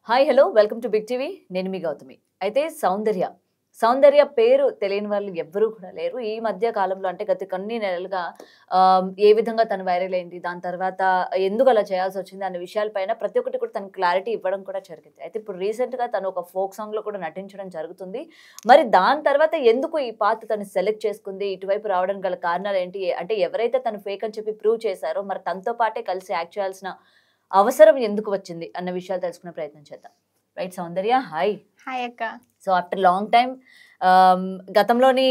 Hi hello welcome to Big TV. నేను మీ గౌతమి. అయితే సౌందర్య పేరు తెలియని వాళ్ళు ఎవ్వరూ కూడా లేరు. ఈ మధ్య కాలంలో అంటే గత కొన్ని నెలలుగా ఏ విధంగా తను వైరల్ అయింది, దాని తర్వాత ఎందుకు అలా చేయాల్సి వచ్చింది అనే విషయాలపైన ప్రతి ఒక్కటి కూడా తనకు క్లారిటీ ఇవ్వడం కూడా జరిగింది. అయితే ఇప్పుడు రీసెంట్గా తను ఒక ఫోక్ సాంగ్లో కూడా నటించడం జరుగుతుంది. మరి దాని తర్వాత ఎందుకు ఈ పాత్ర తను సెలెక్ట్ చేసుకుంది, ఇటువైపు రావడానికి గల కారణాలు ఏంటి, అంటే ఎవరైతే తను ఫేక్ అని చెప్పి ప్రూవ్ చేశారో మరి తనతో పాటే కలిసి యాక్ట్ చేయాల్సిన అవసరం ఎందుకు వచ్చింది అన్న విషయాలు తెలుసుకునే ప్రయత్నం చేద్దాం. రైట్ సౌందర్య, హాయ్. హాయ్ అక్క. సో ఆఫ్టర్ లాంగ్ టైమ్ గతంలోని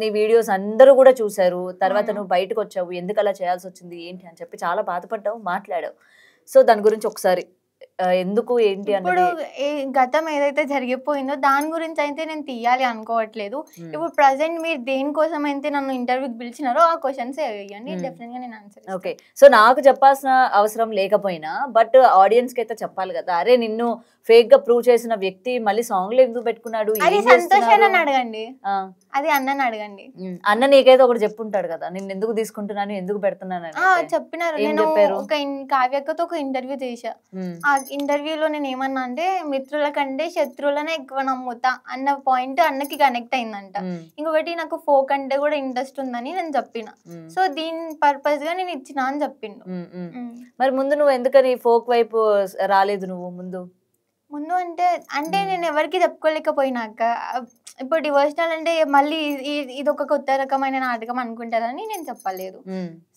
నీ వీడియోస్ అందరూ కూడా చూశారు. తర్వాత నువ్వు బయటకు వచ్చావు, ఎందుకు అలా చేయాల్సి వచ్చింది ఏంటి అని చెప్పి చాలా బాధపడ్డావు, మాట్లాడావు. సో దాని గురించి ఒకసారి ఎందుకు ఏంటి ఇప్పుడు గతం ఏదైతే జరిగిపోయిందో దాని గురించి అయితే నేను తీయాలి అనుకోవట్లేదు. ఇప్పుడు ప్రజెంట్ మీరు దేనికోసం అయితే నన్ను ఇంటర్వ్యూకి పిలిచినారో ఆ క్వశ్చన్స్ వేయండి, డెఫినెట్ గా నేను ఆన్సర్. ఓకే, సో నాకు చెప్పాల్సిన అవసరం లేకపోయినా బట్ ఆడియన్స్ కి అయితే చెప్పాలి కదా. అరే నిన్ను ఫేక్ గా ప్రూవ్ చేసిన వ్యక్తి మళ్ళీ సాంగ్ లో ఎందుకు పెట్టుకున్నాడు, అది సంతోషాన్ని అడగండి, అది అన్నని అడగండి. అన్న నీకైతే ఒకటి చెప్పుంటాడు కదా, నిన్ను ఎందుకు తీసుకుంటున్నాను, ఎందుకు పెడుతున్నాను చెప్పినారు. నేను ఒక కావ్యక్కతో ఒక ఇంటర్వ్యూ చేశా. ఆ ఇంటర్వ్యూలో నేను ఏమన్నా అంటే మిత్రుల కంటే శత్రువులనే ఎక్కువ నమ్ముతా అన్న పాయింట్ అన్నకి కనెక్ట్ అయిందంట. ఇంకొకటి నాకు ఫోక్ అంటే కూడా ఇంట్రెస్ట్ ఉందని నేను చెప్పిన. సో దీని పర్పస్ గా నేను ఇచ్చిన అని చెప్పిండు. మరి ముందు నువ్వు ఎందుకని ఫోక్ వైపు రాలేదు? నువ్వు ముందు అంటే నేను ఎవరికి చెప్పుకోలేకపోయినాక, ఇప్పుడు డివోషనల్ అంటే మళ్ళీ ఇది ఒక కొత్త రకమైన నాటకం అనుకుంటారని నేను చెప్పలేదు.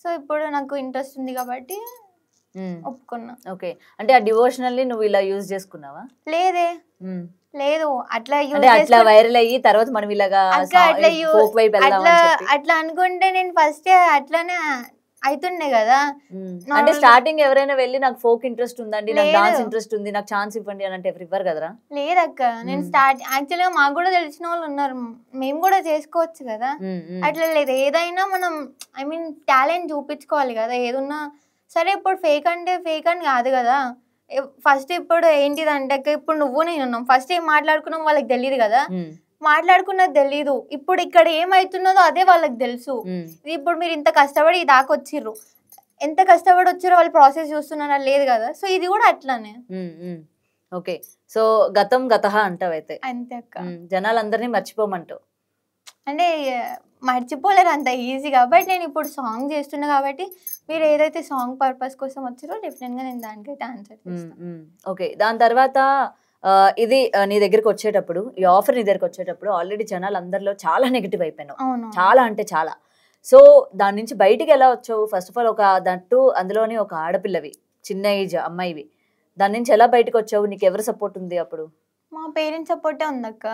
సో ఇప్పుడు నాకు ఇంట్రెస్ట్ ఉంది కాబట్టి ఒప్పుకున్నా. ఓకే, అంటే ఆ డివోషనల్ ని నువ్వు ఇలా యూజ్ చేసుకున్నావా? లేదే, లేదు. అట్లా వైరల్ అయ్యి తర్వాత మనం ఇలాగా అట్లా అనుకుంటే నేను ఫస్ట్ అట్లానే అవుతుండే కదా. అంటే స్టార్టింగ్ ఎవరైనా వెళ్ళి నాకు ఫోక్ ఇంట్రెస్ట్ ఉందండి, నాకు డాన్స్ ఇంట్రెస్ట్ ఉంది, నాకు ఛాన్స్ ఇవ్వండి అని అంటే ఎవరు ఇవ్వరు కదరా? లేదక్క, నేను యాక్చువల్గా మాకు కూడా తెలిసిన వాళ్ళు ఉన్నారు, మేము కూడా చేసుకోవచ్చు కదా. అట్లా లేదు, ఏదైనా మనం టాలెంట్ చూపించుకోవాలి కదా. ఏదున్నా సరే, ఇప్పుడు ఫేక్ అంటే ఫేక్ అని కాదు కదా. ఫస్ట్ ఇప్పుడు ఏంటిదంటే ఇప్పుడు నువ్వు నేను ఉన్నాం, ఫస్ట్ ఏం మాట్లాడుకున్నాం వాళ్ళకి తెలియదు కదా, మాట్లాడుకున్నది తెలీదు. ఇప్పుడు ఇక్కడ ఏమైతున్నదో అదే వాళ్ళకి తెలుసు. ఇప్పుడు మీరు ఇంత కష్టపడి దాకా వచ్చిర్రు, ఎంత కష్టపడి వచ్చిర్రో వాళ్ళు ప్రాసెస్ చూస్తున్నారా? లేదు కదా. సో ఇది కూడా అట్లానే. ఓకే, సో గతం గతహ అంటావు అయితే. అంతే అక్క, జనాలందరినీ మర్చిపోమంటావు. అంటే మర్చిపోలేరు అంత ఈజీగా. బట్ నేను ఇప్పుడు సాంగ్ చేస్తున్నా కాబట్టి మీరు ఏదైతే సాంగ్ పర్పస్ కోసం వచ్చారో డెఫినెట్ గా నేను దానికైతే ఆన్సర్ చేస్తాను. ఓకే, దాని తర్వాత ఇది నీ దగ్గరికి వచ్చేటప్పుడు, ఈ ఆఫర్ నీ దగ్గరికి వచ్చేటప్పుడు ఆల్రెడీ జనాలు అందరిలో చాలా నెగిటివ్ అయిపోయినావు, చాలా అంటే చాలా. సో దాని నుంచి బయటికి ఎలా వచ్చావు? ఫస్ట్ ఆఫ్ ఆల్ ఒక దట్టు అందులోని ఒక ఆడపిల్లవి, చిన్న ఏజ్ అమ్మాయివి, దాని నుంచి ఎలా బయటకు వచ్చావు? నీకు ఎవరు సపోర్ట్ ఉంది అప్పుడు? మా పేరెంట్స్ సపోర్టే ఉందక్క.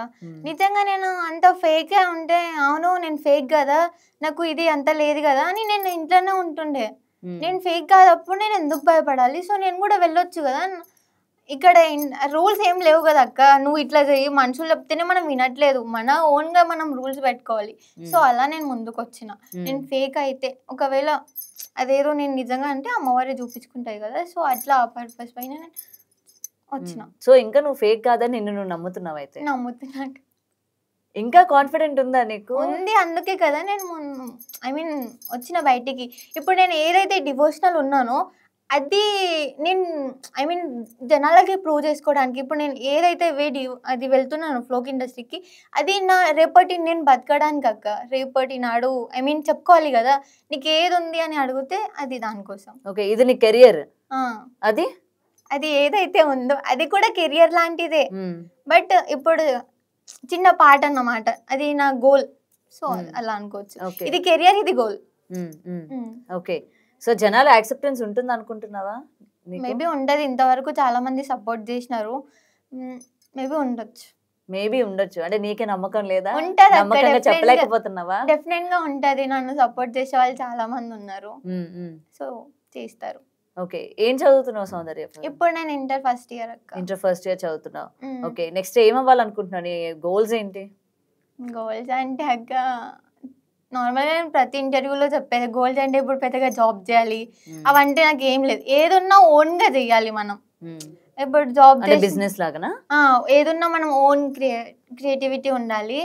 నిజంగా నేను అంత ఫేక్ ఉంటే, అవును నేను ఫేక్ కదా, నాకు ఇది అంత లేదు కదా అని నేను ఇంట్లోనే ఉంటుండే. నేను ఫేక్ కాదప్పుడు నేను ఎందుకు భయపడాలి? సో నేను కూడా వెళ్ళొచ్చు కదా. ఇక్కడ రూల్స్ ఏం లేవు కదా అక్క, నువ్వు ఇట్లా చెయ్యి, మనుషులు చెప్తేనే మనం వినట్లేదు, మన ఓన్ గా మనం రూల్స్ పెట్టుకోవాలి. సో అలా నేను ముందుకు వచ్చిన. నేను ఫేక్ అయితే ఒకవేళ అదేదో నేను నిజంగా అంటే అమ్మవారే చూపించుకుంటాయి కదా. సో అట్లా ఆ పర్పస్ పైన నేను వచ్చిన. సో ఇంకా నువ్వు ఫేక్ కాదని నిన్ను నువ్వు నమ్ముతున్నావు అయితే? నమ్ముతున్నా. ఇంకా కాన్ఫిడెంట్ ఉందా నీకు? ఉంది, అందుకే కదా నేను వచ్చిన బయటికి. ఇప్పుడు నేను ఏదైతే డివోషనల్ ఉన్నానో అది నేను జనాలకి ప్రూవ్ చేసుకోవడానికి, ఇప్పుడు నేను ఏదైతే అది వెళ్తున్నాను ఫ్లోక్ ఇండస్ట్రీకి, అది నా రేపటి నేను బతకడానికి అక్క. రేపటి నాడు చెప్పుకోవాలి కదా, నీకు ఏది ఉంది అని అడిగితే అది దానికోసం. ఓకే, ఇది నీ కెరియర్. అది ఏదైతే ఉందో అది కూడా కెరియర్ లాంటిదే. బట్ ఇప్పుడు చిన్న పాట అన్నమాట, అది నా గోల్. సో అలా అనుకోవచ్చు, ఇది కెరియర్, ఇది గోల్. ఓకే, సో జనాల యాక్సెప్టెన్స్ ఉంటుంది అనుకుంటున్నావా? మేబీ ఉంటది, ఇంతవరకు చాలా మంది సపోర్ట్ చేసినారు, మేబీ ఉండొచ్చు. అంటే నీకే నమ్మకం లేదా? ఉంటది, చెప్పలేకపోతున్నావా? డెఫినెట్ గా ఉంటది. నన్ను సపోర్ట్ చేసే వాళ్ళు చాలా మంది ఉన్నారు, సో చేస్తారు. ఓకే, ఏం చదువుతున్నావు సౌందర్య? ఇప్పుడు నేను ఇంటర్ ఫస్ట్ ఇయర్ అక్క. ఇంటర్ ఫస్ట్ ఇయర్ చదువుతున్నావు. ఓకే, నెక్స్ట్ ఏమవ్వాలనుకుంటున్నావు? నీ గోల్స్ ఏంటి? గోల్స్ అంటే అక్క నార్మల్గా నేను ప్రతి ఇంటర్వ్యూలో చెప్పేది, గోల్స్ అంటే ఇప్పుడు పెద్దగా జాబ్ చేయాలి అవంటే నాకు ఏం లేదు. ఏదున్నా ఓన్ గా చెయ్యాలి మనం. ఇప్పుడు జాబ్ బిజినెస్ లాగానా? ఏదున్నా మనం ఓన్ క్రియేటివిటీ ఉండాలి,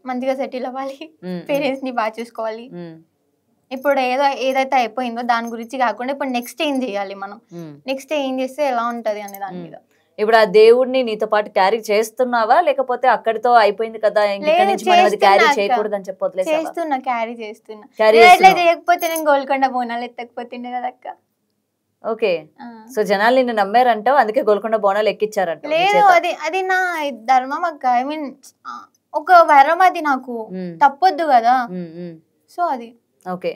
మంచిగా సెటిల్ అవ్వాలి, పేరెంట్స్ ని బాగా చూసుకోవాలి. ఇప్పుడు ఏదైతే అయిపోయిందో దాని గురించి కాకుండా ఇప్పుడు నెక్స్ట్ ఏం చేయాలి మనం, నెక్స్ట్ ఏం చేస్తే ఎలా ఉంటది అనే దాని మీద. ఇప్పుడు ఆ దేవుడిని నీతో పాటు క్యారీ చేస్తున్నావా, లేకపోతే అక్కడితో అయిపోయింది కదా లేదు, క్యారీ చేయకూడదు అని చెప్పొద్దు? చేస్తున్నా, క్యారీ చేస్తున్నా. ఎట్లా చేయకపోతే నేను గోల్కొండ బోనాలు ఎత్తకపోతుండే కదక్క. ఓకే, సో జనాలు నిన్ను నమ్మారంటావు, అందుకే గోల్కొండ బోనాలు ఎక్కిచ్చారంట. లేదు, అది నా ధర్మం అక్క. ఐ మీన్ ఒక వరం, అది నాకు తప్పొద్దు కదా. సో అది ఓకే.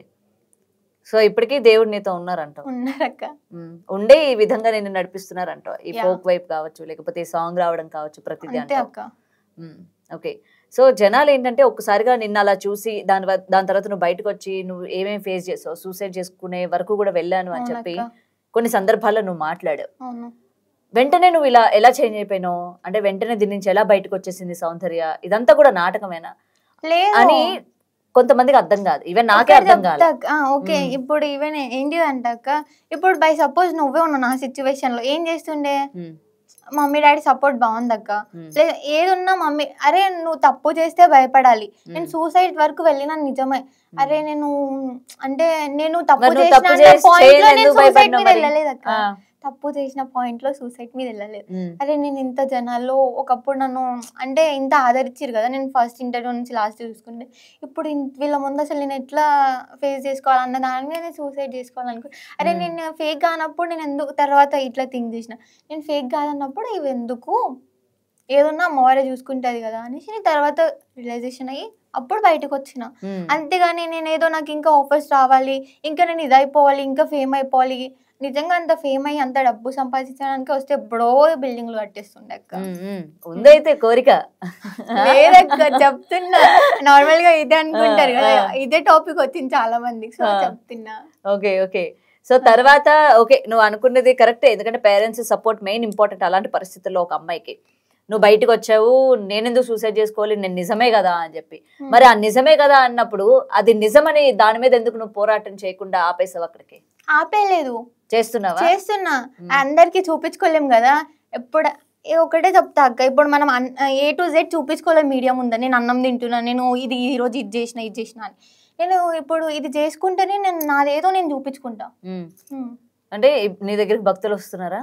సో ఇప్పటికీ దేవుడు నీతో ఉన్నారంట? ఉన్నారక్క. ఉండే ఈ విధంగా నేను నడిపిస్తున్నారంట, ఈ ఫోక్ వైపు కావచ్చు, లేకపోతే ఈ సాంగ్ రావడం కావచ్చు, ప్రతిదీ అంటే. ఓకే, సో జనాలు ఏంటంటే ఒక్కసారిగా నిన్న అలా చూసి దాని తర్వాత నువ్వు బయటకు వచ్చి నువ్వు ఏమేమి ఫేస్ చేసావు, సూసైడ్ చేసుకునే వరకు కూడా వెళ్ళాను అని చెప్పి కొన్ని సందర్భాల్లో నువ్వు మాట్లాడావు. వెంటనే నువ్వు ఇలా ఎలా చేంజ్ అయిపోయినావు? అంటే వెంటనే దీని నుంచి ఎలా బయటకు వచ్చేసింది సౌందర్య? ఇదంతా కూడా నాటకమేనా అని కొంతమందికి అర్థం కాదు, ఈవెన్ నాకే అర్థం కాదు. ఓకే, ఇప్పుడు ఈవెన్ ఏంటి అంటాక, ఇప్పుడు బై సపోజ్ నువ్వే ఉన్నావు నా సిచ్యువేషన్ లో, ఏం చేస్తుండే? మమ్మీ డాడీ సపోర్ట్ బాగుందక్క. ఏదున్నా మమ్మీ, అరే నువ్వు తప్పు చేస్తే భయపడాలి. నేను సూసైడ్ వరకు వెళ్ళినా నిజమే. అరే నేను అంటే నేను తప్పు చేసిన పాయింట్ లో నేను సూసైడ్ మీద వెళ్ళలేదక్క. తప్పు చేసిన పాయింట్ లో సూసైడ్ మీద వెళ్ళలేదు. అరే నేను ఇంత జనాల్లో ఒకప్పుడు నన్ను అంటే ఇంత ఆదరించారు కదా, నేను ఫస్ట్ ఇంటర్వ్యూ నుంచి లాస్ట్ చూసుకుంటే, ఇప్పుడు వీళ్ళ ముందు అసలు నేను ఎట్లా ఫేస్ చేసుకోవాలన్న దాని మీద నేను సూసైడ్ చేసుకోవాలనుకో. అరే నేను ఫేక్ కానప్పుడు నేను ఎందుకు తర్వాత ఇట్లా థింక్ చేసిన, నేను ఫేక్ కాదన్నప్పుడు ఇవి ఎందుకు, ఏదన్నా అమ్మవారే చూసుకుంటది కదా అనేసి నేను తర్వాత రియలైజేషన్ అయ్యి అప్పుడు బయటకు వచ్చిన. అంతేగాని నేను ఏదో నాకు ఇంకా ఆఫర్స్ రావాలి, ఇంకా నేను ఇది అయిపోవాలి, ఇంకా ఫేమ్ అయిపోవాలి, నిజంగా అంత ఫేమ్ అయ్యి అంత డబ్బు సంపాదించడానికి వస్తే ఎప్పుడో బిల్డింగ్లు కట్టేస్తుండే అక్క. ఉందైతే కోరిక లేదక్క, చెప్తున్నా. నార్మల్ గా ఇదే అనుకుంటారు కదా, ఇదే టాపిక్ వచ్చింది చాలా మందికి, సో చెప్తున్నా. ఓకే ఓకే, సో తర్వాత ఓకే నువ్వు అనుకున్నది కరెక్ట్, ఎందుకంటే పేరెంట్స్ సపోర్ట్ మెయిన్ ఇంపార్టెంట్ అలాంటి పరిస్థితుల్లో ఒక అమ్మాయికి. నువ్వు బయటకు వచ్చావు, నేనెందుకు సూసైడ్ చేసుకోవాలి, నేను నిజమే కదా అని చెప్పి. మరి ఆ నిజమే కదా అన్నప్పుడు అది నిజమని దాని మీద ఎందుకు నువ్వు పోరాటం చేయకుండా ఆపేసావు? అక్కడికి ఆపేయలేదు, చేస్తున్నా. అందరికి చూపించుకోలేం కదా. ఎప్పుడు ఒకటే చెప్తా అక్క, ఇప్పుడు మనం A to Z చూపించుకోలేం మీడియా ముందా. నేను అన్నం తింటున్నా, నేను ఇది ఈ రోజు ఇది చేసిన అని. నేను ఇప్పుడు ఇది చేసుకుంటేనే నేను నాదేదో నేను చూపించుకుంటా. అంటే నీ దగ్గరికి భక్తులు వస్తున్నారా?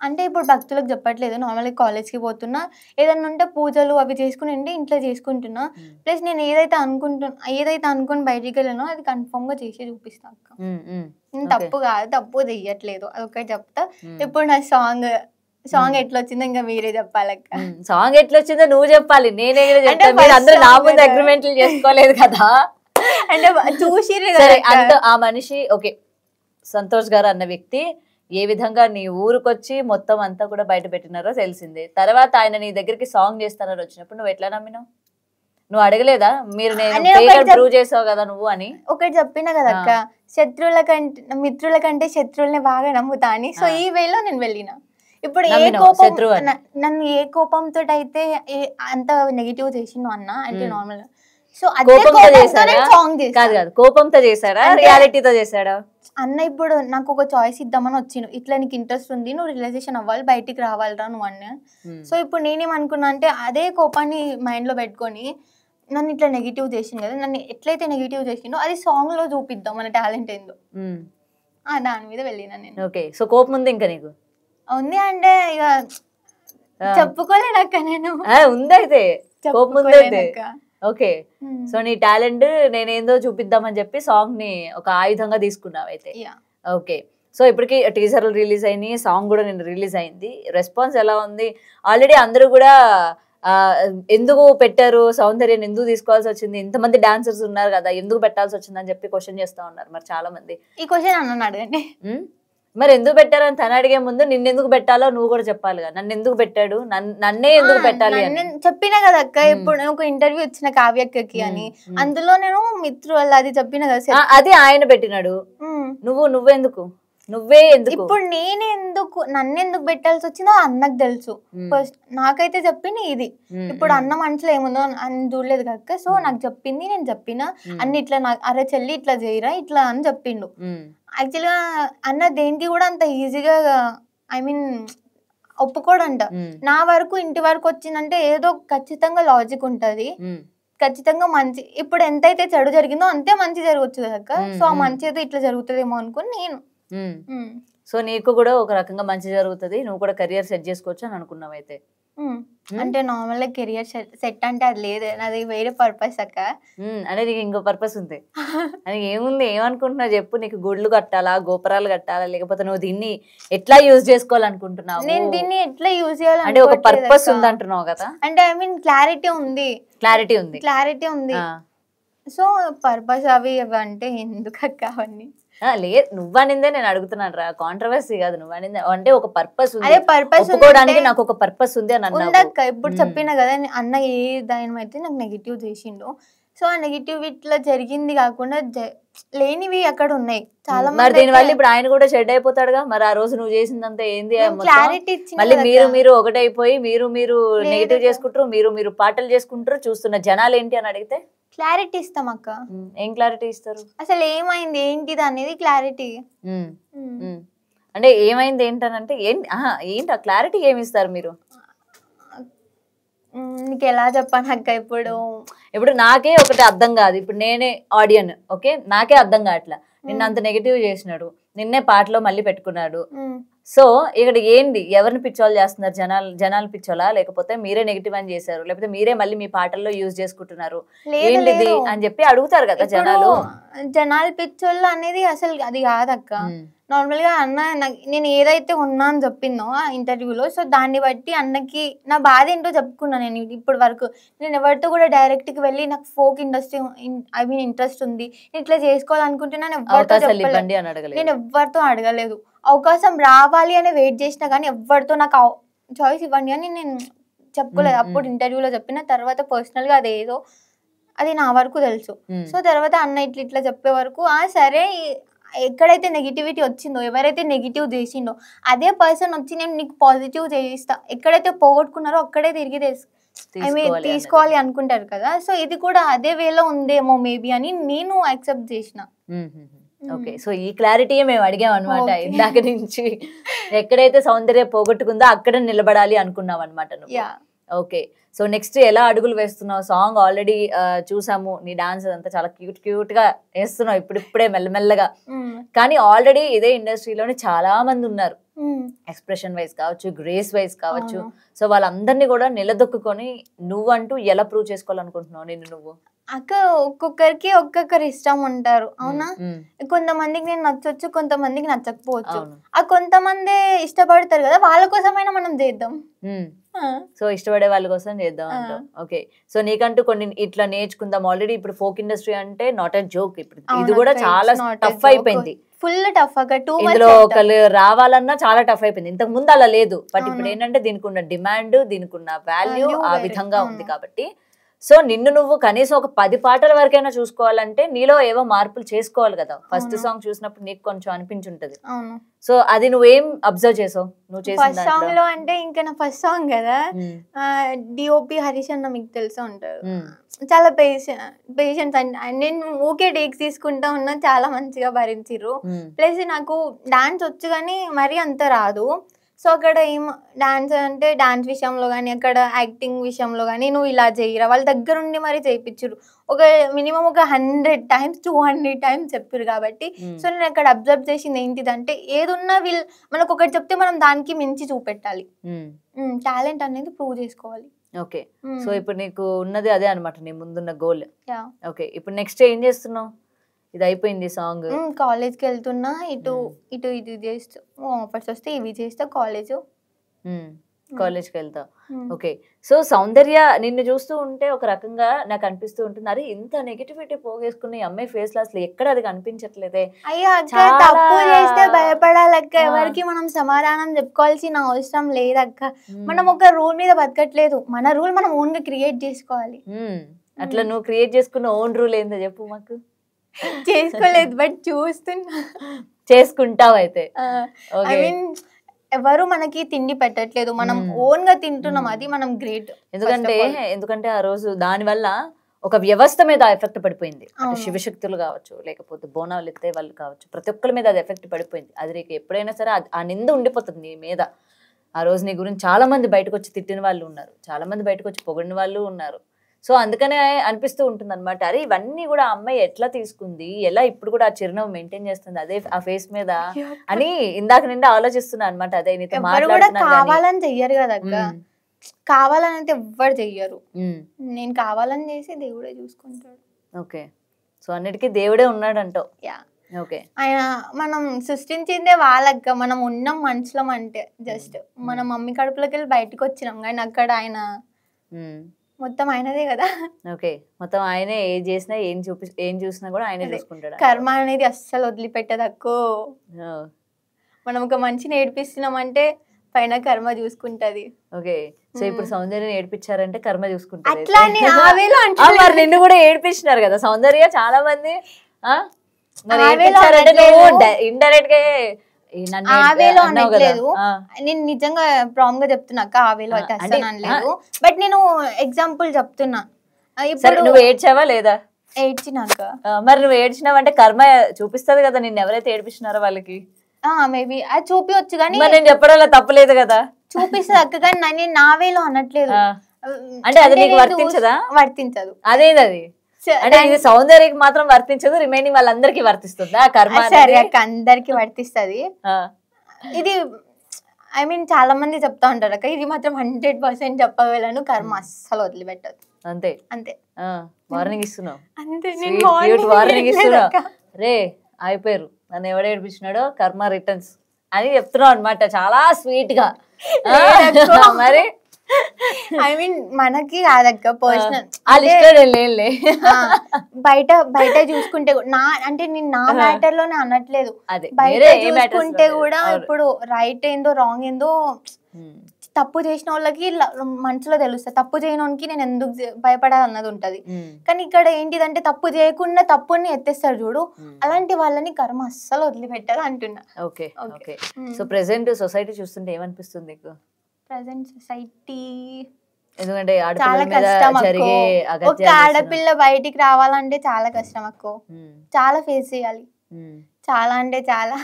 అంటే ఇప్పుడు భక్తులకు చెప్పట్లేదు, నార్మల్గా కాలేజ్కి పోతున్నా, ఏదన్నా ఉంటే పూజలు అవి చేసుకుని ఇంట్లో చేసుకుంటున్నా. ప్లస్ నేను ఏదైతే అనుకుని బయటికి వెళ్ళానో అది కన్ఫర్మ్ గా చేసి చూపిస్తా అక్క. తప్పు కాదు, తప్పు చెయ్యట్లేదు, అదొకటి చెప్తా. ఇప్పుడు నా సాంగ్ ఎట్లా వచ్చిందో ఇంకా మీరే చెప్పాలక్క. సాంగ్ ఎట్లా వచ్చిందో నువ్వు చెప్పాలి, నేనే అందరూ నా ముందు అగ్రిమెంట్లు చేసుకోలేదు కదా. అంటే చూసి ఆ మనిషి ఓకే సంతోష్ గారు అన్న వ్యక్తి ఏ విధంగా నీ ఊరుకొచ్చి మొత్తం అంతా కూడా బయట పెట్టినారో తెలిసిందే. తర్వాత ఆయన నీ దగ్గరికి సాంగ్ చేస్తారని వచ్చినప్పుడు నువ్వు ఎట్లా నమ్మినావు? నువ్వు అడగలేదా మీరు ప్రూవ్ చేసావు కదా నువ్వు అని? ఒకటి చెప్పినా కదా అక్క, మిత్రుల కంటే శత్రువుల్ని బాగా నమ్ముతా అని. సో ఈ వేలో నేను వెళ్ళిన. ఇప్పుడు నన్ను ఏ కోపంతో అయితే అంత నెగిటివ్ చేసిండు అన్న అంటే నార్మల్ గా, సో కోపంతో చేశాడా రియాలిటీతో చేశాడా అన్న? ఇప్పుడు నాకు ఒక చాయిస్ ఇద్దామని వచ్చిండు, ఇట్లా నీకు ఇంట్రెస్ట్ ఉంది, నువ్వు రియలైజేషన్ అవ్వాలి, బయటికి రావాలిరా నువ్వు అన్న. సో ఇప్పుడు నేనేమనుకున్నా అంటే అదే కోపాన్ని మైండ్ లో పెట్టుకొని నన్ను ఇట్లా నెగిటివ్ చేసింది కదా, నన్ను ఎట్లయితే నెగిటివ్ చేసిండో అది సాంగ్ లో చూపిద్దాం మన టాలెంట్ ఏందో, దాని మీద వెళ్ళిన నేను. ఓకే, సో కోపం ఉంది ఇంకా నీకు? ఉంది అంటే ఇక చెప్పుకోలేనక్క నేను. ఉందైతే కోపం ఉంది. ఓకే, సో నీ టాలెంట్ నేనేందో చూపిద్దామని చెప్పి సాంగ్ ని ఒక ఆయుధంగా తీసుకున్నావు అయితే. ఓకే, సో ఇప్పటికి టీజర్లు రిలీజ్ అయినాయి, సాంగ్ కూడా నేను రిలీజ్ అయింది, రెస్పాన్స్ ఎలా ఉంది? ఆల్రెడీ అందరూ కూడా ఎందుకు పెట్టారు సౌందర్యాన్ని, ఎందుకు తీసుకోవాల్సి వచ్చింది, ఇంతమంది డాన్సర్స్ ఉన్నారు కదా, ఎందుకు పెట్టాల్సి వచ్చింది అని చెప్పి క్వశ్చన్ చేస్తా ఉన్నారు మరి చాలా మంది. ఈ క్వశ్చన్ అన్న అడగండి. మరి ఎందుకు పెట్టారని తను అడిగే ముందు నిన్నెందుకు పెట్టాలో నువ్వు కూడా చెప్పాలిగా. నన్ను ఎందుకు పెట్టాడు, నన్నే ఎందుకు పెట్టాలి అని చెప్పినా కదా అక్క. ఇప్పుడు ఒక ఇంటర్వ్యూ ఇచ్చిన కావ్యక్కకి అని, అందులో నేను మిత్రులు అది చెప్పిన కదా, అది ఆయన పెట్టినాడు, నువ్వెందుకు నువ్వే ఎందుకు? ఇప్పుడు నన్నెందుకు పెట్టాల్సి వచ్చిందో అన్నకు తెలుసు, నాకైతే చెప్పింది ఇది. ఇప్పుడు అన్న మనసులో ఏముందో అని చూడలేదు కక్క, సో నాకు చెప్పింది, నేను చెప్పిన అన్ని ఇట్లా అరే చెల్లి ఇట్లా చేయరా ఇట్లా అని చెప్పిండు. యాక్చువల్గా అన్న దేనికి కూడా అంత ఈజీగా ఐ మీన్ ఒప్పుకోడంట. నా వరకు ఇంటి వరకు వచ్చిందంటే ఏదో ఖచ్చితంగా లాజిక్ ఉంటది, ఖచ్చితంగా మంచి ఇప్పుడు ఎంతైతే చెడు జరిగిందో అంతే మంచి జరగచ్చు కదక్క. సో ఆ మంచి అయితే ఇట్లా జరుగుతుందేమో అనుకుని నేను. సో నీకు కూడా ఒక రకంగా మంచి జరుగుతుంది, నువ్వు కూడా కెరియర్ సెట్ చేసుకోవచ్చు అని అనుకున్నావు అయితే. అంటే నార్మల్ గా కెరియర్ సెట్ అంటే అది లేదు, నాది వేరే పర్పస్ అక్క. అంటే నీకు ఇంకో పర్పస్ ఉంది. అది ఏముంది, ఏమనుకుంటున్నావు చెప్పు? నీకు గుడ్లు కట్టాలా, గోపురాలు కట్టాలా, లేకపోతే నువ్వు దీన్ని ఎట్లా యూజ్ చేసుకోవాలనుకుంటున్నావు? నేను దీన్ని ఎట్లా యూజ్ చేయాలి అంటే ఒక పర్పస్ ఉంది అంటున్నావు కదా. అంటే ఐ మీన్ క్లారిటీ ఉంది. సో పర్పస్ అవి అంటే ఎందుకు అక్క అవన్నీ? లేదు, నువ్వనిందే నేను అడుగుతున్నాను రా, కాంట్రవర్సీ కాదు. నువ్వనిందే అంటే ఒక పర్పస్ ఉంది, అదే పర్పస్ ఒప్పుకోవడానికి నాకు ఒక పర్పస్ ఉంది అని అన్నాక ఇప్పుడు చెప్పిన కదా అన్న ఏ దాని అయితే నాకు నెగిటివ్ చేసిండు. సో ఆ నెగిటివ్ ఇట్లా జరిగింది కాకుండా లేనివి అక్కడ ఉన్నాయి చాలా. మరి దీని వల్ల ఇప్పుడు ఆయన కూడా షెడ్ అయిపోతాడుగా. మరి ఆ రోజు నువ్వు చేసిందంతా ఏంది? క్లారిటీ మళ్ళీ మీరు ఒకటైపోయి మీరు నెగిటివ్ చేసుకుంటారు, మీరు పాటలు చేసుకుంటారు, చూస్తున్న జనాలు ఏంటి అని అడిగితే క్లారిటీ ఇస్తాం అక్క. ఏం క్లారిటీ ఇస్తారు? అసలు ఏమైంది ఏంటిది అనేది క్లారిటీ. అంటే ఏమైంది ఏంటనంటే ఏంటి ఆ క్లారిటీ ఏమి ఇస్తారు మీరు? నీకు ఎలా చెప్పాను అక్క? ఇప్పుడు నాకే ఒకటి అర్థం కాదు. ఇప్పుడు నేనే ఆడియన్, ఓకే, నాకే అర్థం కావట్లా. నిన్న అంత నెగిటివ్ చేసినాడు, నిన్నే పాటలో మళ్ళీ పెట్టుకున్నాడు. సో ఇక్కడ ఏంటి, ఎవరిని పిచ్చోళ్ళు చేస్తున్నారు? జనాలు పిచ్చోలా, లేకపోతే మీరే నెగిటివ్ అని చేశారు, లేకపోతే మీరే మళ్ళీ మీ పాటల్లో యూజ్ చేసుకుంటున్నారు, ఏంటిది అని చెప్పి అడుగుతారు కదా జనాలు. జనాలు పిచ్చోళ్ళు అనేది అసలు అది కాదక్క. నార్మల్ గా అన్న నేను ఏదైతే ఉన్నా అని చెప్పిందో ఆ ఇంటర్వ్యూలో, సో దాన్ని బట్టి అన్నకి నా బాధ ఏంటో చెప్పుకున్నా. నేను ఇప్పటి వరకు నేను ఎవరితో కూడా డైరెక్ట్ కి వెళ్ళి నాకు folk industry I mean interest ఉంది, నేను ఇట్లా చేసుకోవాలనుకుంటున్నాను నేను ఎవరితో అడగలేదు. అవకాశం రావాలి అని వెయిట్ చేసినా కానీ ఎవరితో నాకు చాయిస్ ఇవ్వండి అని నేను చెప్పుకోలేదు. అప్పుడు ఇంటర్వ్యూలో చెప్పిన తర్వాత పర్సనల్ గా అదేదో అది నా వరకు తెలుసు. సో తర్వాత అన్న ఇట్లా చెప్పే వరకు సరే, ఎక్కడైతే నెగిటివిటీ వచ్చిందో, ఎవరైతే నెగిటివ్ చేసిండో అదే పర్సన్ వచ్చి నేను నీకు పాజిటివ్ చేయిస్తా, ఎక్కడైతే పోగొట్టుకున్నారో అక్కడే తిరిగి తీసుకోవాలి అనుకుంటారు కదా. సో ఇది కూడా అదే వేలో ఉందేమో మేబీ అని నేను యాక్సెప్ట్ చేసిన. ఓకే, సో ఈ క్లారిటీ మేము అడిగాం అనమాట ఇందాక నుంచి. ఎక్కడైతే సౌందర్య పోగొట్టుకుందో అక్కడ నిలబడాలి అనుకున్నావు అనమాట నువ్వు. ఓకే, సో నెక్స్ట్ ఎలా అడుగులు వేస్తున్నావు? సాంగ్ ఆల్రెడీ చూసాము, నీ డాన్స్ అంతా చాలా క్యూట్ గా వేస్తున్నావు ఇప్పుడిప్పుడే మెల్లమెల్లగా. కానీ ఆల్రెడీ ఇదే ఇండస్ట్రీలోనే చాలా మంది ఉన్నారు, ఎక్స్ప్రెషన్ వైజ్ కావచ్చు, గ్రేస్ వైజ్ కావచ్చు. సో వాళ్ళందరినీ కూడా నిలదొక్కుని నువ్వంటూ ఎలా ప్రూవ్ చేసుకోవాలనుకుంటున్నావు నిన్ను నువ్వు? అక్క ఒక్కొక్కరికి ఒక్కొక్కరు ఇష్టం ఉంటారు అవునా. కొంతమందికి నేను నచ్చొచ్చు, కొంతమందికి నచ్చకపోవచ్చు. ఆ కొంతమంది ఇష్టపడతారు కదా, వాళ్ళ కోసమైనా మనం చేద్దాం. సో ఇష్టపడే వాళ్ళ కోసం చేద్దాం అంటాం. ఓకే, సో నీకంటూ కొన్ని ఇట్లా నేర్చుకుందాం. ఆల్రెడీ ఇప్పుడు ఫోక్ ఇండస్ట్రీ అంటే నాట్ ఎ జోక్. ఇప్పుడు ఇది కూడా చాలా టఫ్ అయిపోయింది, ఫుల్ టఫ్. ఇందులో ఒకళ్ళు రావాలన్నా చాలా టఫ్ అయిపోయింది. ఇంతకు ముందు అలా లేదు, బట్ ఇప్పుడు ఏంటంటే దీనికి ఉన్న డిమాండ్, దీనికి ఉన్న వాల్యూ ఆ విధంగా ఉంది కాబట్టి. సో నిన్ను నువ్వు కనీసం ఒక 10 పాటల వరకైనా చూసుకోవాలంటే నీలో ఏవో మార్పులు చేసుకోవాలి కదా. ఫస్ట్ సాంగ్ చూసినప్పుడు నీకు కొంచెం అనిపించుంటది. సో అది నువ్వేం అబ్జర్వ్ చేసావు నువ్వు చేసిన సాంగ్ లో? అంటే ఇంకా నా ఫస్ట్ సాంగ్ కదా, డిఓపి హరీష్ అన్న మీకు తెలిసే ఉంటారు, చాలా పేషెన్స్. నేను ఊకే టేక్స్ తీసుకుంటా ఉన్నా, చాలా మంచిగా భరించిర్రు. ప్లస్ నాకు డాన్స్ వచ్చు కానీ మరీ అంత రాదు. సో అక్కడ ఏం డాన్స్ అంటే డాన్స్ విషయంలో కానీ, అక్కడ యాక్టింగ్ విషయంలో కానీ నువ్వు ఇలా చేయరా, వాళ్ళ దగ్గర ఉండి మరీ చేయించారు. ఒక మినిమం ఒక 100 times 200 times చెప్పారు కాబట్టి. సో నేను అక్కడ అబ్జర్వ్ చేసింది ఏంటిదంటే, ఏదున్నా మనకు ఒకటి చెప్తే మనం దానికి మించి చూపెట్టాలి, టాలెంట్ అనేది ప్రూవ్ చేసుకోవాలి. ఓకే, సో ఇప్పుడు నీకు ఉన్నది అదే అనమాట, నీ ముందున్న గోల్. ఓకే, ఇప్పుడు నెక్స్ట్ ఏం చేస్తున్నావు? ఇది అయిపోయింది సాంగ్, కాలేజ్కి వెళ్తున్నా, ఇటు ఇది చేస్తా, ఆఫర్స్ వస్తే ఇవి చేస్తా, కాలేజ్కి వెళ్తా. ఓకే, సో సౌందర్య నిన్ను చూస్తూ ఉంటే ఒక రకంగా నాకు అనిపిస్తూ ఉంటుంది, అరే ఇంత నెగిటివిటీ పోగేసుకుని అమ్మాయి ఫేస్ లో అసలు ఎక్కడ అది కనిపించట్లేదే. అయ్యో తప్పు చేస్తే భయపడాలక్క, ఎవరికి మనం సమాధానం చెప్పుకోవాల్సిన అవసరం లేదక్క. మనం ఒక రూల్ మీద బతకట్లేదు, మన రూల్ మనం ఓన్ గా క్రియేట్ చేసుకోవాలి. అట్లా నువ్వు క్రియేట్ చేసుకున్న ఓన్ రూల్ ఏందో చెప్పు మాకు. చేసుకోలేదు బట్ చూస్తున్నా. చేసుకుంటావు అయితే. ఐ మీన్ ఎవరు మనకి తిండి పెట్టట్లేదు, మనం ఓన్ గా తింటున్నాం, అది మనం గ్రేట్. ఎందుకంటే ఆ రోజు దాని వల్ల ఒక వ్యవస్థ మీద ఎఫెక్ట్ పడిపోయింది. అంటే శివశక్తులు కావచ్చు, లేకపోతే బోనాలు ఎత్తే వాళ్ళు కావచ్చు, ప్రతి ఒక్కరి మీద అది ఎఫెక్ట్ పడిపోయింది. అది నీకు ఎప్పుడైనా సరే ఆ నింద ఉండిపోతుంది నీ మీద. ఆ రోజు నీ గురించి చాలా మంది బయటకు వచ్చి తిట్టిన వాళ్ళు ఉన్నారు, చాలా మంది బయటకు వచ్చి పొగిడిన వాళ్ళు ఉన్నారు. సో అందుకనే అనిపిస్తూ ఉంటుంది అనమాట, అరే ఇవన్నీ కూడా ఆ అమ్మాయి ఎట్లా తీసుకుంది, ఎలా ఇప్పుడు కూడా ఆ చిరునవ్వు మెయింటైన్ చేస్తుంది అదే ఆ ఫేస్ మీద అని ఇందాక నుండి ఆలోచిస్తున్నా అనమాట. అదే నీతో ఎవరు కూడా మాట్లాడుతున్నా గానీ. కావాలని చెయ్యరు కదా అక్క, కావాలని అయితే ఎవ్వరు చెయ్యరు. ఉమ్, నేను కావాలని చేసి దేవుడే చూసుకుంటాడు. ఓకే. సో అన్నిటికీ దేవుడే ఉన్నాడు అంటావు. Yeah, okay. ఆయన మనం సృష్టించిందే వాళ్ళక్క, మనం ఉన్నాం మనుషులం అంటే జస్ట్ మన మమ్మీ కడుపులోకి వెళ్ళి బయటకు వచ్చినాం, కానీ అక్కడ ఆయన మొత్తం ఆయనదే కదా. ఓకే, మొత్తం ఆయనే ఏం చేసినా ఏం చూసినా కూడా ఆయనే చూసుకుంటాడు. కర్మ అనేది అస్సలు వదిలిపెట్టదక్కో. మనం ఒక మనిషిని ఏడిపిస్తున్నామంటే పైన కర్మ చూసుకుంటది. ఓకే, సో ఇప్పుడు సౌందర్యని ఏడిపించారంటే కర్మ చూసుకుంటారు. అట్లా మరి నిన్ను కూడా ఏడిపించినారు కదా సౌందర్య చాలా మంది. ఇండైరెక్ట్ గా ఆవేలో అనట్లేదు, నేను నిజంగా ప్రాంగ్ గా చెప్తున్నాక ఆవేలో అయితే అసలు అనలేదు, బట్ నేను ఎగ్జాంపుల్ చెప్తున్నా. ఇప్పుడు నువ్వు ఏడ్చావా లేదా? ఏడ్చినాక మరి నువ్వు ఏడ్చినావంటే కర్మ చూపిస్తుంది కదా నిన్ను ఎవరైతే ఏడిపిస్తున్నారో వాళ్ళకి. మేబీ అది చూపించచ్చు, కానీ నేను చెప్పడం తప్పలేదు కదా, చూపిస్తుంది అక్క, కానీ నేను నా వేలో అనట్లేదు. అంటే అది నీకు వర్తించదా? వర్తించదు. అదేది అది అంటే ఇది సౌందర్యకి మాత్రం వర్తించదు, రిమైనింగ్ వాళ్ళందరికి వర్తిస్తుందా కర్మ? సరే అక్క, అందరికి వర్తిస్తుంది ఇది. ఐ మీన్ చాలా మంది చెప్తా ఉంటారు అక్క, ఇది మాత్రం 100% చెప్పగలను, కర్మ అస్సలు వదిలిపెట్టదు. అంతే అంతే. వార్నింగ్ ఇస్తున్నావు. అంతే, వార్నింగ్ ఇస్తున్నావు. రే అయిపోయారు, నన్ను ఎవడు ఏడిపించినాడో కర్మ రిటర్న్స్ అని చెప్తున్నావు అనమాట, చాలా స్వీట్ గా. మరి ఐ మీన్ మనకి కాదక్క, పర్సనల్ బయట బయట చూసుకుంటే నా అంటే నేను నా మ్యాటర్ లోనే అనట్లేదు, బయట చూసుకుంటే కూడా ఇప్పుడు రైట్ ఏందో రాంగ్ ఏందో తప్పు చేసిన వాళ్ళకి మనసులో తెలుస్తుంది, తప్పు చేయని వానికి నేను ఎందుకు భయపడాలన్నది ఉంటది. కానీ ఇక్కడ ఏంటిదంటే తప్పు చేయకుండా తప్పుని ఎత్తేస్తాడు చూడు, అలాంటి వాళ్ళని కర్మ అస్సలు వదిలిపెట్టాలి అంటున్నా. Okay okay. So present society చూస్తుంటే ఏమనిపిస్తుంది నీకు? ప్రెసెంట్ సొసైటీ ఎందుకంటే చాలా కష్టం అక్కో, ఒక ఆడపిల్ల బయటికి రావాలంటే చాలా కష్టం అక్కో, చాలా ఫేస్ చేయాలి, చాలా అంటే చాలా.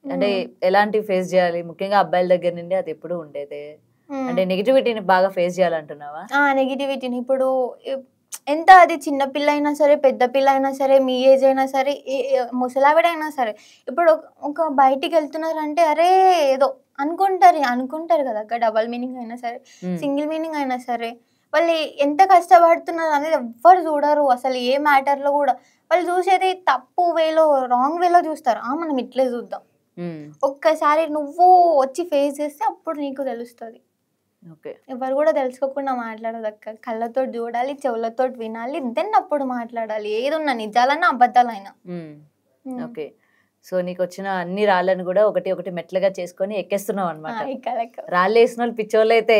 అంటే ఎలాంటి ఫేస్ చేయాలి? ముఖ్యంగా అబ్బాయిల దగ్గర నుండి అది ఎప్పుడు ఉండేదే, అంటే నెగిటివిటీని బాగా ఫేస్ చేయాలంటున్నావా? నెగిటివిటీని ఇప్పుడు ఎంత అది చిన్న పిల్ల అయినా సరే, పెద్ద పిల్ల అయినా సరే, మీ ఏజ్ అయినా సరే, ముసలావిడైనా సరే, ఇప్పుడు ఒక బయటికి వెళ్తున్నారంటే అరే ఏదో అనుకుంటారు కదా అక్క, డబల్ మీనింగ్ అయినా సరే, సింగిల్ మీనింగ్ అయినా సరే, వాళ్ళు ఎంత కష్టపడుతున్నారు అనేది ఎవ్వరు చూడరు అసలు, ఏ మ్యాటర్ లో కూడా. వాళ్ళు చూసేది తప్పు వేలో, రాంగ్ వేలో చూస్తారు. మనం ఇట్లే చూద్దాం, ఒక్కసారి నువ్వు వచ్చి ఫేస్ చేస్తే అప్పుడు నీకు తెలుస్తుంది. ఎవరు కూడా తెలుసుకోకుండా మాట్లాడదు అక్క, కళ్ళతో చూడాలి, చెవులతో వినాలి, దెన్ అప్పుడు మాట్లాడాలి, ఏదున్నా నిజాలన్నా అబద్ధాలైనా. ఓకే. సో నీకు వచ్చిన అన్ని రాళ్ళను కూడా ఒకటి ఒకటి మెట్లుగా చేసుకొని ఎక్కేస్తున్నావు అనమాట. రాళ్ళు వేసిన వాళ్ళు పిచ్చోళ్ళు అయితే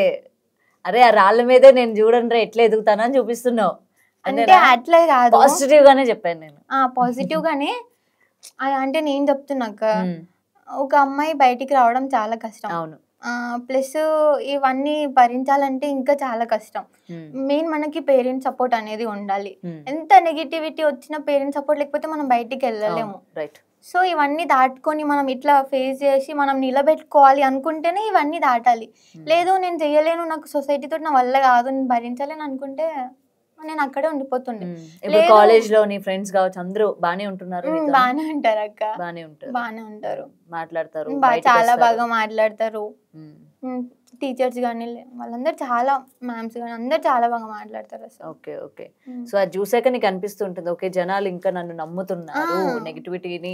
అరే ఆ రాళ్ళ మీదే నేను చూడండి ఎట్లా ఎదుగుతానని చూపిస్తున్నావు. అంటే అట్లా కాదు, పాజిటివ్ గానే చెప్పాను నేను. పాజిటివ్ గానే అంటే నేను చెప్తున్నాక, ఒక అమ్మాయి బయటికి రావడం చాలా కష్టం. అవును. ప్లస్ ఇవన్నీ భరించాలంటే ఇంకా చాలా కష్టం. మెయిన్ మనకి పేరెంట్స్ సపోర్ట్ అనేది ఉండాలి. ఎంత నెగిటివిటీ వచ్చినా పేరెంట్స్ సపోర్ట్ లేకపోతే మనం బయటికి వెళ్ళలేము. సో ఇవన్నీ దాటుకొని మనం ఇట్లా ఫేస్ చేసి మనం నిలబెట్టుకోవాలి అనుకుంటేనే ఇవన్నీ దాటాలి. లేదు నేను చెయ్యలేను, నాకు సొసైటీతో నా వల్ల కాదు, నేను భరించలేను అనుకుంటే నేను అక్కడే ఉండిపోతుండే. కాలేజ్ లో నీ ఫ్రెండ్స్ కావచ్చు అందరూ బానే ఉంటున్నారు? బానే ఉంటారు అక్క, బానే ఉంటారు, మాట్లాడతారు, చాలా బాగా మాట్లాడతారు. టీచర్స్ కానీ వాళ్ళందరూ చాలా, మ్యామ్స్ కానీ అందరు చాలా బాగా మాట్లాడతారు అసలు. Okay okay. సో అది చూసాక నీకు అనిపిస్తుంటుంది ఓకే జనాలు ఇంకా నన్ను నమ్ముతున్నారు, నెగిటివిటీని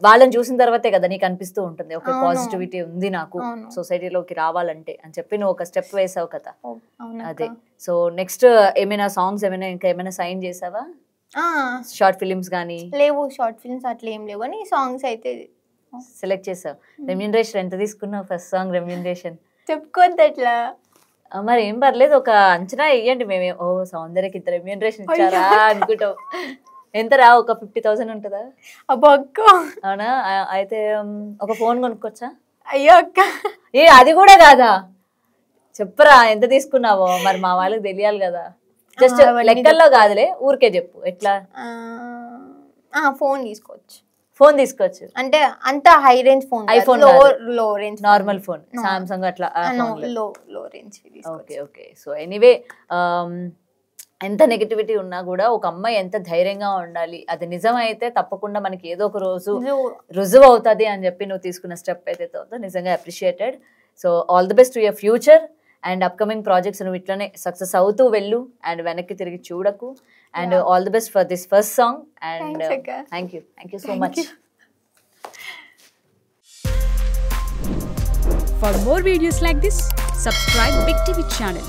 వాళ్ళని చూసిన తర్వాతే కదా నీకు అనిపిస్తూ ఉంటుంది ఓకే పాజిటివిటీ ఉంది నాకు సొసైటీలోకి రావాలంటే అని చెప్పి నువ్వు ఒక స్టెప్ వేసావు కదా. అదే. సో నెక్స్ట్ ఏమైనా సాంగ్స్ ఏమైనా ఇంకా ఏమైనా సైన్ చేసావా? షార్ట్ ఫిలిమ్స్ కానీ? లేవు, షార్ట్ ఫిలిమ్స్ అట్లా ఏం లేవు, కానీ సాంగ్స్ అయితే సెలెక్ట్ చేసావు. రెమ్యూనరేషన్ ఎంత తీసుకున్నావు ఫస్ట్ సాంగ్ రెమ్యూనరేషన్? చెప్పుకోవద్దు అట్లా. మరి ఏం పర్లేదు, ఒక అంచనా వేయండి మేమే. ఓ సౌందర్యకి ఇంత రెమ్యూనరేషన్ ఇచ్చారా అనుకుంటావు. ఎంత రా, ఒక 50,000 ఉంటుందా? అబ్బో అక్క. అవునా? అయితే ఒక ఫోన్ కొనుక్కోవచ్చా? అయ్యో అక్క, అది కూడా కాదా? చెప్పరా ఎంత తీసుకున్నావో, మరి మా వాళ్ళకి తెలియాలి కదా. జస్ట్ లెక్కల్లో కాదులే, ఊరికే చెప్పు ఎట్లా. ఫోన్ తీసుకోవచ్చు. ఫోన్ తీసుకోవచ్చు అంటే అంత హై రేంజ్ ఫోన్, iPhone లో రేంజ్, నార్మల్ ఫోన్, సామ్సంగ్ అట్లా లో range. Okay okay. So anyway, ఎంత నెగిటివిటీ ఉన్నా కూడా ఒక అమ్మాయి ఎంత ధైర్యంగా ఉండాలి, అది నిజమైతే తప్పకుండా మనకి ఏదో ఒక రోజు రుజువు అవుతుంది అని చెప్పి నువ్వు తీసుకున్న స్టెప్ ఏదైతే ఉందో నిజంగా appreciated. So all the best to your future and upcoming projects. నువ్వు ఇట్లనే సక్సెస్ అవుతూ వెళ్ళు అండ్ వెనక్కి తిరిగి చూడకు. And all the best for this first song. And thank you so much. For more videos like this, subscribe Big TV channel.